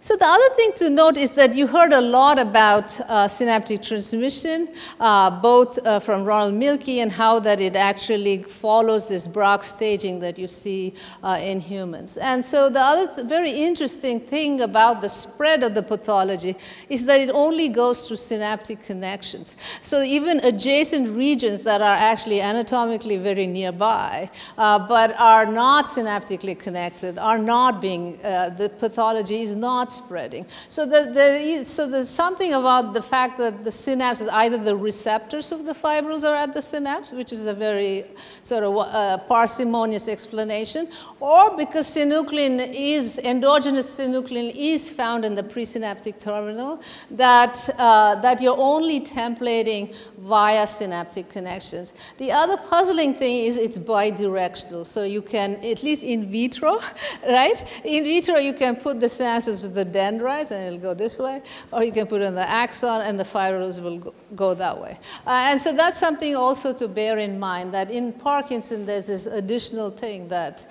S1: So the other thing to note is that you heard a lot about synaptic transmission, both from Ronald Milke and how that it actually follows this Braak staging that you see in humans. And so the other very interesting thing about the spread of the pathology is that it only goes through synaptic connections. So even adjacent regions that are actually anatomically very nearby, but are not synaptically connected, are not being, the pathology is not spreading. So there's something about the fact that the synapses, either the receptors of the fibrils are at the synapse, which is a very sort of parsimonious explanation, or because synuclein is, endogenous synuclein is found in the presynaptic terminal, that you're only templating via synaptic connections. The other puzzling thing is it's bidirectional. So you can, at least in vitro, right? In vitro, you can put the synapses with the dendrites and it'll go this way, or you can put it on the axon and the fibrils will go that way. And so that's something also to bear in mind, that in Parkinson, there's this additional thing that,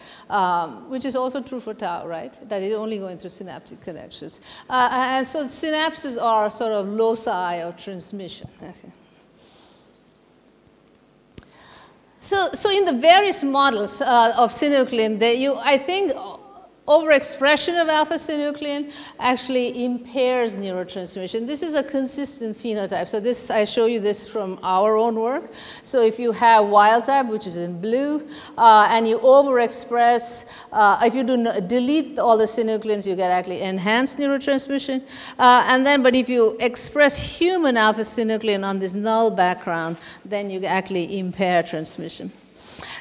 S1: which is also true for tau, right? That it's only going through synaptic connections. And so synapses are sort of loci of transmission. Okay. So in the various models of synuclein, I think overexpression of alpha-synuclein actually impairs neurotransmission. This is a consistent phenotype. So this, I show you this from our own work. So if you have wild type, which is in blue, and you overexpress, if you delete all the synucleins, you get actually enhanced neurotransmission. But if you express human alpha-synuclein on this null background, then you actually impair transmission.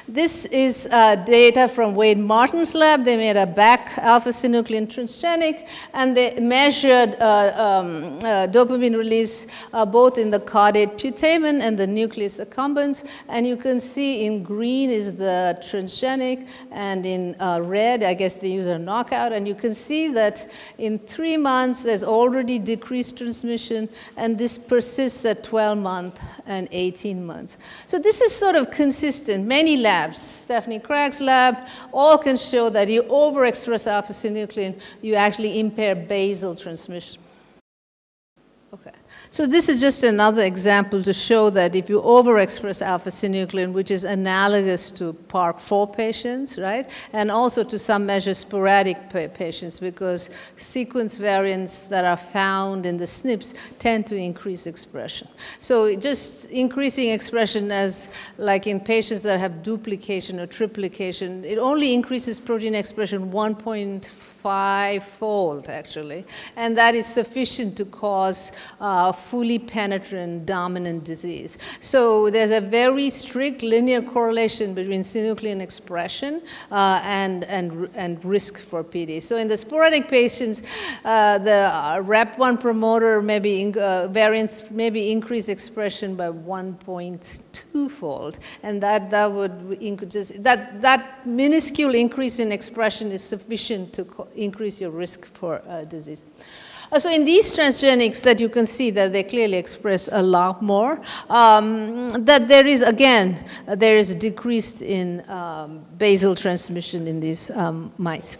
S1: This is data from Wade Martin's lab. They made a back alpha-synuclein transgenic, and they measured dopamine release both in the caudate putamen and the nucleus accumbens. And you can see in green is the transgenic, and in red, I guess they use a knockout. And you can see that in 3 months, there's already decreased transmission, and this persists at 12 months and 18 months. So this is sort of consistent. Many labs labs, Stephanie Craig's lab, all can show that you overexpress alpha-synuclein, you actually impair basal transmission. Okay. So this is just another example to show that if you overexpress alpha-synuclein, which is analogous to PARC4 patients, right, and also to some measure sporadic patients, because sequence variants that are found in the SNPs tend to increase expression. So just increasing expression as like in patients that have duplication or triplication, it only increases protein expression 1.5-fold, actually, and that is sufficient to cause fully penetrant dominant disease. So there's a very strict linear correlation between synuclein expression and risk for PD. So in the sporadic patients, the REP1 promoter variants maybe increase expression by 1.2-fold, and that would increase that minuscule increase in expression is sufficient to increase your risk for disease. So in these transgenics that you can see that they clearly express a lot more, that there is, again, there is a decrease in basal transmission in these mice.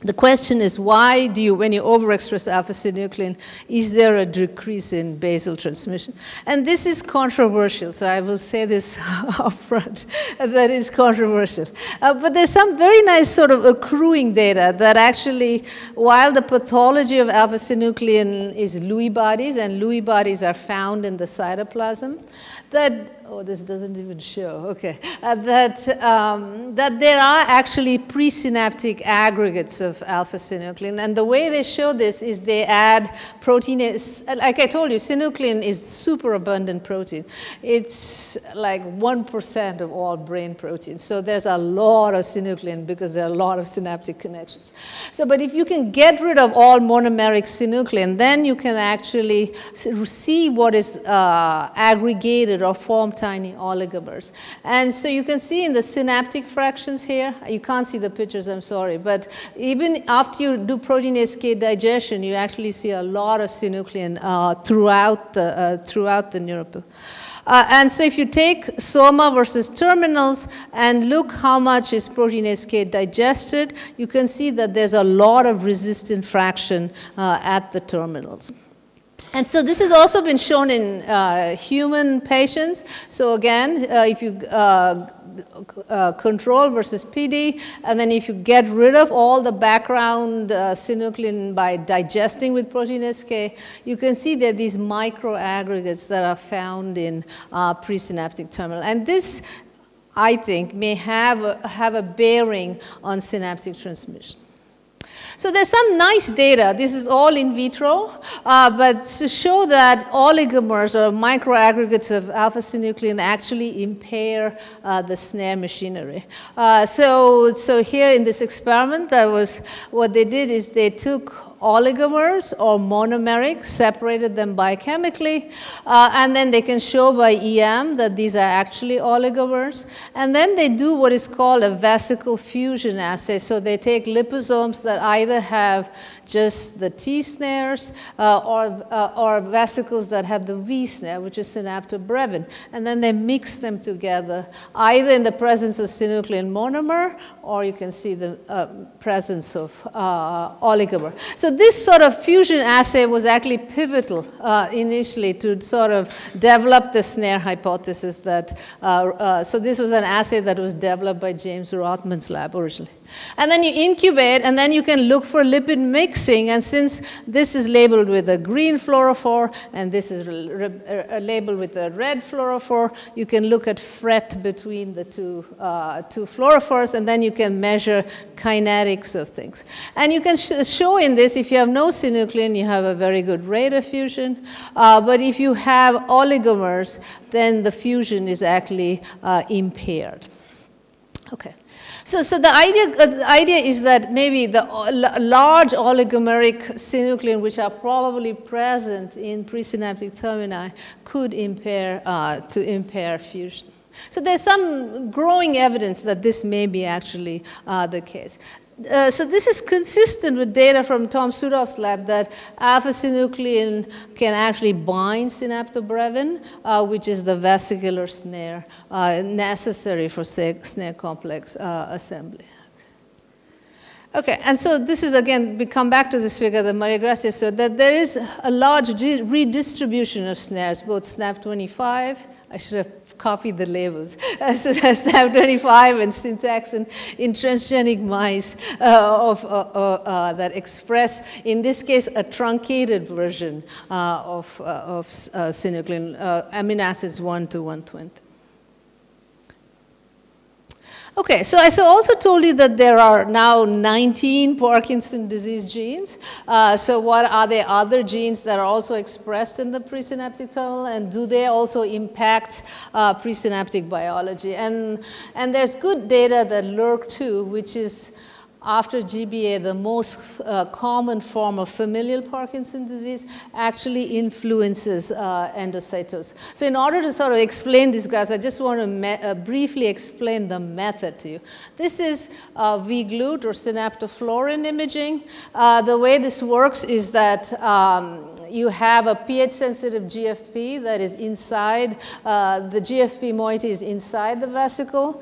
S1: The question is, why do you, when you overexpress alpha-synuclein, is there a decrease in basal transmission? And this is controversial, so I will say this up front, that it's controversial. But there's some very nice sort of accruing data that actually, while the pathology of alpha-synuclein is Lewy bodies, and Lewy bodies are found in the cytoplasm, that this doesn't even show, okay, that there are actually presynaptic aggregates of alpha-synuclein, and the way they show this is they add protein, like I told you, synuclein is super abundant protein. It's like 1% of all brain protein, so there's a lot of synuclein because there are a lot of synaptic connections. So, but if you can get rid of all monomeric synuclein, then you can actually see what is aggregated or formed tiny oligomers. And so you can see in the synaptic fractions here, you can't see the pictures, I'm sorry, but even after you do proteinase K digestion, you actually see a lot of synuclein throughout the neuropil. And so if you take soma versus terminals and look how much is proteinase K digested, you can see that there's a lot of resistant fraction at the terminals. And so this has also been shown in human patients. So again, if you control versus PD, and then if you get rid of all the background synuclein by digesting with proteinase K, you can see that these micro aggregates that are found in presynaptic terminal. And this, I think, may have a bearing on synaptic transmission. So there's some nice data. This is all in vitro, but to show that oligomers or microaggregates of alpha-synuclein actually impair the snare machinery. So here in this experiment, what they did is they took oligomers or monomeric, separated them biochemically, and then they can show by EM that these are actually oligomers. And then they do what is called a vesicle fusion assay. So they take liposomes that either have just the T snares or vesicles that have the V snare, which is synaptobrevin. And then they mix them together, either in the presence of synuclein monomer, or you can see the presence of oligomer. So this sort of fusion assay was actually pivotal initially to sort of develop the snare hypothesis that, so this was an assay that was developed by James Rothman's lab originally. And then you incubate, and then you can look for lipid mixing, and since this is labeled with a green fluorophore, and this is labeled with a red fluorophore, you can look at fret between the two fluorophores, and then you can measure kinetics of things. And you can show in this, if you have no synuclein, you have a very good rate of fusion, but if you have oligomers, then the fusion is actually impaired. Okay. So the idea is that maybe the large oligomeric synuclein, which are probably present in presynaptic termini, could impair fusion. So there's some growing evidence that this may be actually the case. So this is consistent with data from Tom Sudoff's lab that alpha-synuclein can actually bind synaptobrevin, which is the vesicular snare necessary for snare complex assembly. Okay, and so this is again, we come back to this figure that Maria Gracia showed, that there is a large redistribution of snares, both SNAP25, I should have copied the labels, SNAP25 and syntaxin in transgenic mice that express, in this case, a truncated version of synuclein, amino acids 1 to 120. Okay, so I also told you that there are now 19 Parkinson disease genes. So what are the other genes that are also expressed in the presynaptic tunnel, and do they also impact presynaptic biology? And there's good data that LRRK2, which is after GBA, the most common form of familial Parkinson's disease, actually influences endocytosis. So in order to sort of explain these graphs, I just want to briefly explain the method to you. This is V-GLUT or synaptofluorin imaging. The way this works is that you have a pH-sensitive GFP that is inside, the GFP moiety is inside the vesicle.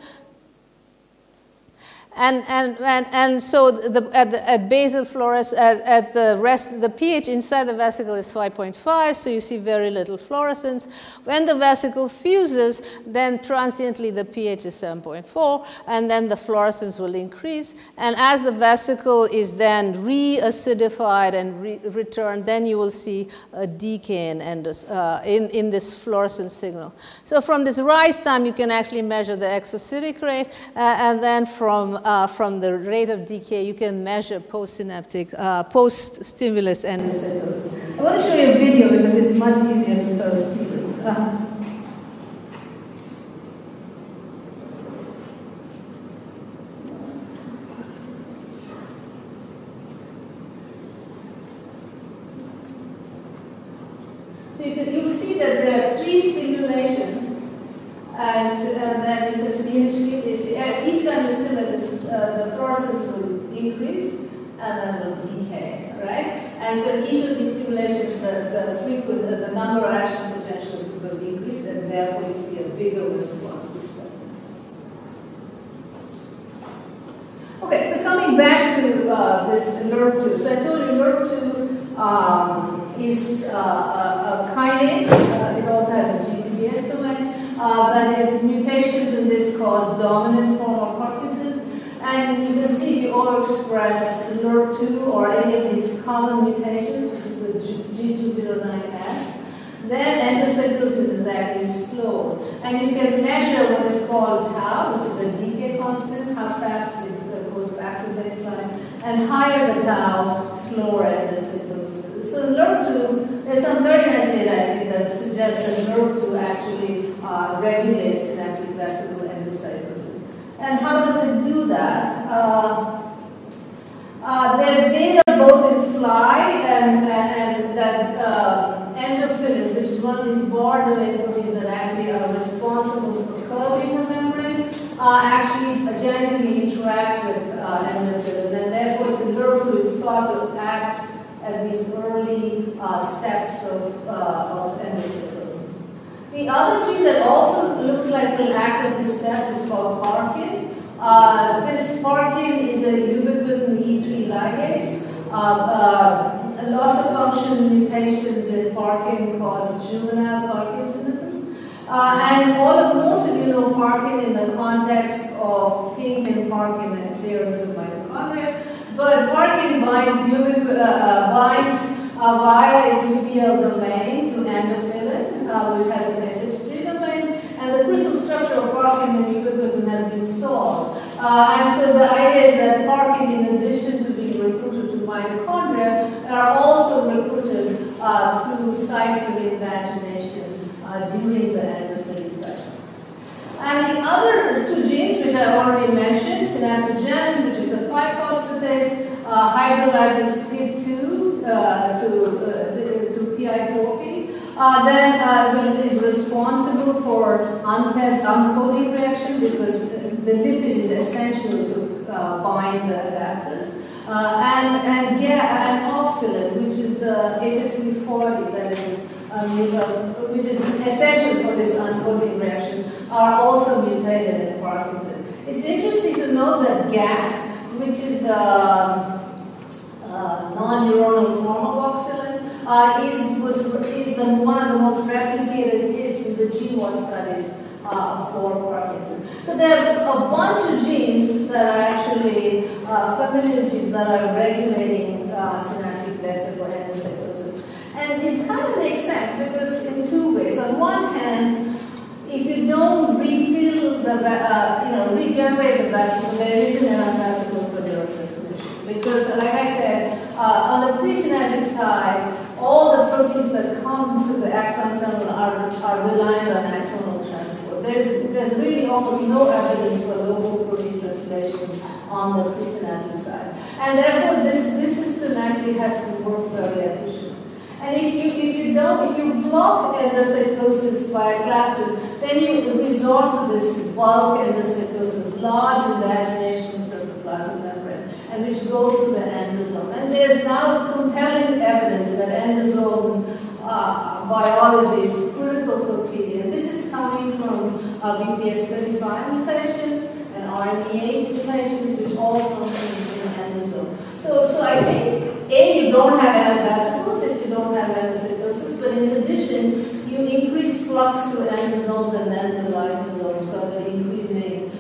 S1: And so at basal fluorescence, at the rest, the pH inside the vesicle is 5.5, so you see very little fluorescence. When the vesicle fuses, then transiently the pH is 7.4, and then the fluorescence will increase. And as the vesicle is then re-acidified and returned, then you will see a decay in this fluorescence signal. So from this rise time, you can actually measure the exocytic rate, and then from the rate of decay, you can measure post-synaptic, post-stimulus endocytosis. I want to show you a video because it's much easier to sort of see this. So you'll see that there are 3 stimulations. And then you can see initially, each time you stimulate this, the fluorescence will increase and then will decay, right? And so in each of these stimulations, the number of action potentials was increased, and therefore you see a bigger response. Okay, so coming back to this LRRK2. So I told you LRRK2 is a kinase. It also has a GTBS domain. That is, mutations in this cause dominant form of Parkinson. And you can see if you overexpress LRRK2 or any of these common mutations, which is the G209S, then endocytosis is actually slow. And you can measure what is called tau, which is a decay constant, how fast it goes back to baseline. And higher the tau, slower endocytosis. So LRRK2, there's some very nice data that suggests that LRRK2 actually regulates synaptic vesicle endocytosis. And how does it do that? There's data both in fly and that endorphin, which is one of these bar domain proteins that actually are responsible for curving the membrane, actually genetically interact with endorphin, and therefore it's LRRK2 is thought to act at these early steps of endocytosis. The other gene that also looks like will act at this step is called Parkin. This Parkin is a ubiquitin E3 ligase. Loss of function mutations in Parkin cause juvenile Parkinsonism. And most of you know Parkin in the context of Pink and Parkin and clearance of mitochondria. But Parkin binds via its UBL domain to endophyllin, which has an SH3 domain, and the crystal structure of Parkin and ubiquitin has been solved. And so the idea is that Parkin, in addition to being recruited to mitochondria, are also recruited to sites of invagination during the endocytic cycle. And the other 2 genes, which I already mentioned, synaptogenin, which is a 5-phosphatase, hydrolyzes PIP2 to PI4P, then is responsible for uncoating reaction because the lipid is essential to
S2: bind the adapters. And oxalate, which is the HSP40 that is which is essential for this uncoating reaction, are also mutated in Parkinson. It's interesting to know that GAC, which is the non-neuronal form of oxalate, is one of the most replicated hits in the GWAS studies for Parkinson. So there are a bunch of genes that are actually familial genes that are regulating synaptic vesicle endocytosis. And it kind of makes sense because in two ways. On one hand, if you don't refill the, regenerate the vesicle, there isn't enough vesicles for neurotransmission. Because, like I said, on the presynaptic side, all the proteins that come to the axon terminal are reliant on axonal transport. There's really almost no evidence for local protein translation on the presynaptic side. And therefore, this system actually has to work very efficiently. And if you block endocytosis by Clathrin, then you resort to this bulk endocytosis, large invaginations of the plasma membrane, and which go to the endosome. And there's now compelling evidence that endosomes biology is critical for PD. And this is coming from BPS35 mutations and RME8 mutations, which all function in endosome. So I think, you don't have vesicles if you don't have endocytosis, but in addition, you increase flux to endosomes and then to lysosomes, so increasing,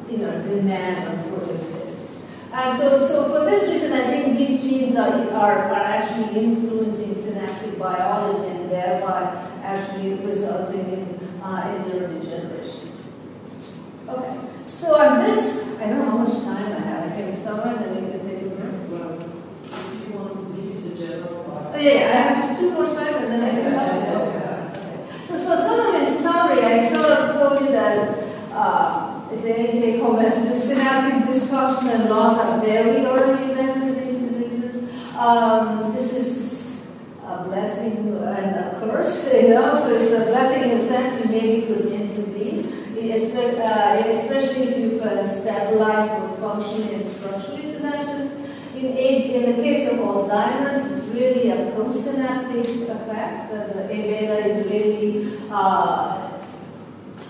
S2: demand on proteostasis. And so for this reason, I think these genes are actually influencing synaptic biology and thereby actually resulting in neurodegeneration. Okay, so on this, I don't know how much time I have. I can summarize and we can take a break.
S3: This is the general part.
S2: Yeah, I have just 2 more slides and then I can stop it. Okay. So sort of in summary, I sort of told you that if there are any take-home messages, synaptic dysfunction and loss are very early events in these diseases. This is a blessing and a curse, so it's a blessing in the sense you maybe could intervene, especially if you can stabilize both functionally and structurally synapses. In the case of Alzheimer's, it's really a postsynaptic effect. The A-beta is really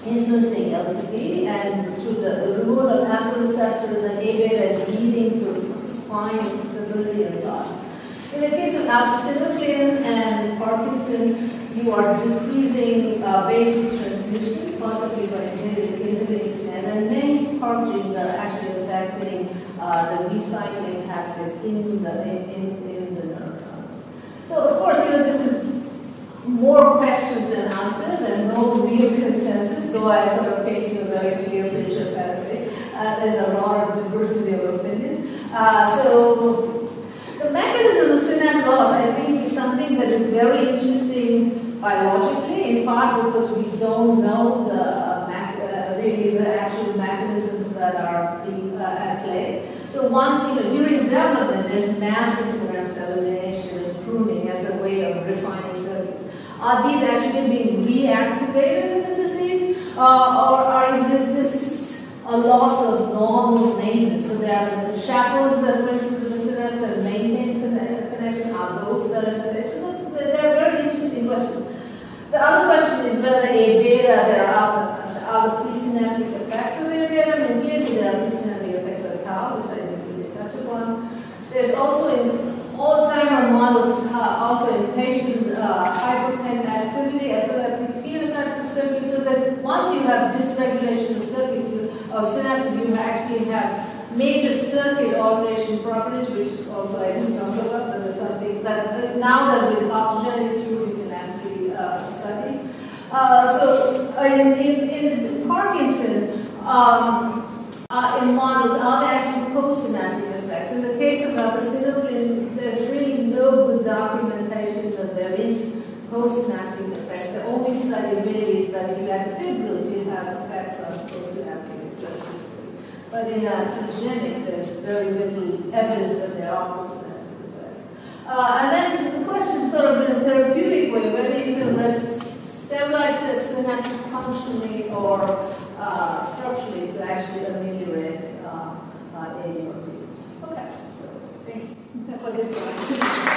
S2: influencing LTP, and through the removal of AMPA receptors, and A-beta is leading to spine instability and loss. In the case of Alpha-Synuclein and Parkinson, you are decreasing basic transmission, possibly by inhibiting Snares, and many spark genes are actually affecting the recycling pathways in the neuron. So of course, this is more questions than answers and no real consensus, though I sort of paint you a very clear picture apparently. There's a lot of diversity of opinion. So the mechanism of synapse loss, I think, is something that is very interesting biologically, in part because we don't know really the actual mechanisms that are being at play. So once, during development, there's massive synapse elimination and pruning as a way of refining circuits. Are these actually being reactivated in the disease? Or is this a loss of normal maintenance? So there are chaperones that brings to the synapse that maintain connection. Are those that are in place? So they're very interesting questions. The other question is whether A-beta, there are the presynaptic effects of A-beta. I mean, clearly there are presynaptic effects of tau, which I didn't really touch upon. There's also in Alzheimer models, also in patient hypertensive activity, epileptic phenotypes of circuits, so that once you have dysregulation of circuits, of synapses, you actually have major circuit alternation properties, which also I didn't talk about, but there's something that now that with optogenetic tools you can actually study. So in Parkinson, in models, are there actually postsynaptic effects? In the case of Alpha-Synuclein, there's really no good documentation that there is postsynaptic effects. The only study really is that if you have fibrils, you have effects on postsynaptic plasticity. But in transgenic, there's very little evidence that there are postsynaptic effects. And then the question sort of in a therapeutic way, whether you can stabilize the synapses functionally or structurally to actually ameliorate Thank you for this one.